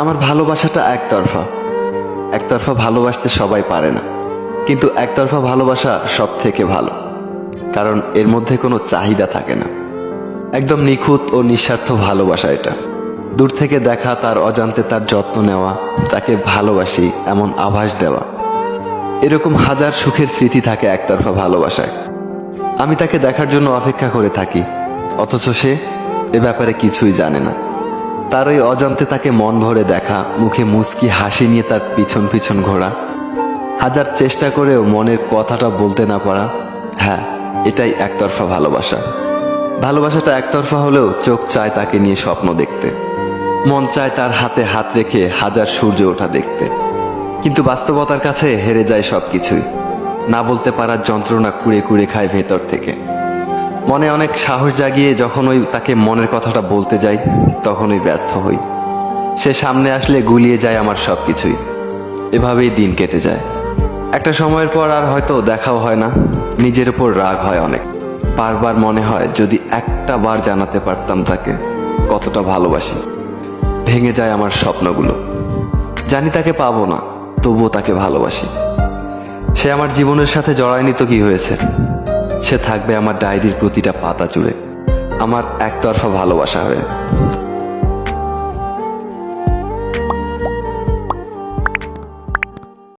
আমার ভালোবাসাটা একতরফা। একতরফা ভালোবাসতে সবাই পারে না, কিন্তু একতরফা ভালোবাসা সব থেকে ভালো, কারণ এর মধ্যে কোনো চাহিদা থাকে না। একদম নিখুঁত ও নিঃস্বার্থ ভালোবাসা এটা। দূর থেকে দেখা, তার অজান্তে তার যত্ন নেওয়া, তাকে ভালোবাসি এমন আভাস দেওয়া, এরকম হাজার সুখের স্মৃতি থাকে একতরফা ভালোবাসায়। আমি তাকে দেখার জন্য অপেক্ষা করে থাকি, অথচ সে এ ব্যাপারে কিছুই জানে না। তার ওই অজান্তে তাকে মন ভরে দেখা, মুখে মুচকি হাসি নিয়ে তার পিছন পিছন ঘোরা, হাজার চেষ্টা করেও মনের কথাটা বলতে না পারা, হ্যাঁ, এটাই একতরফা ভালোবাসা। ভালোবাসাটা একতরফা হলেও চোখ চায় তাকে নিয়ে স্বপ্ন দেখতে, মন চায় তার হাতে হাত রেখে হাজার সূর্য ওঠা দেখতে, কিন্তু বাস্তবতার কাছে হেরে যায় সব কিছুই। না বলতে পারার যন্ত্রণা কুড়ে কুড়ে খায় ভেতর থেকে। মনে অনেক সাহস জাগিয়ে যখন ওই তাকে মনের কথাটা বলতে যাই, তখনই ব্যর্থ হই। সে সামনে আসলে গুলিয়ে যায় আমার সব কিছুই। এভাবেই দিন কেটে যায়। একটা সময়ের পর আর হয়তো দেখাও হয় না, নিজের উপর রাগ হয় অনেক। বারবার মনে হয় যদি একটা বার জানাতে পারতাম তাকে কতটা ভালোবাসি। ভেঙে যায় আমার স্বপ্নগুলো। জানি তাকে পাবো না, তবুও তাকে ভালোবাসি। সে আমার জীবনের সাথে জড়ায়নি তো কি হয়েছে, সে থাকবে আমার ডায়েরির প্রতিটা পাতা জুড়ে, আমার একতরফা ভালোবাসা হয়ে।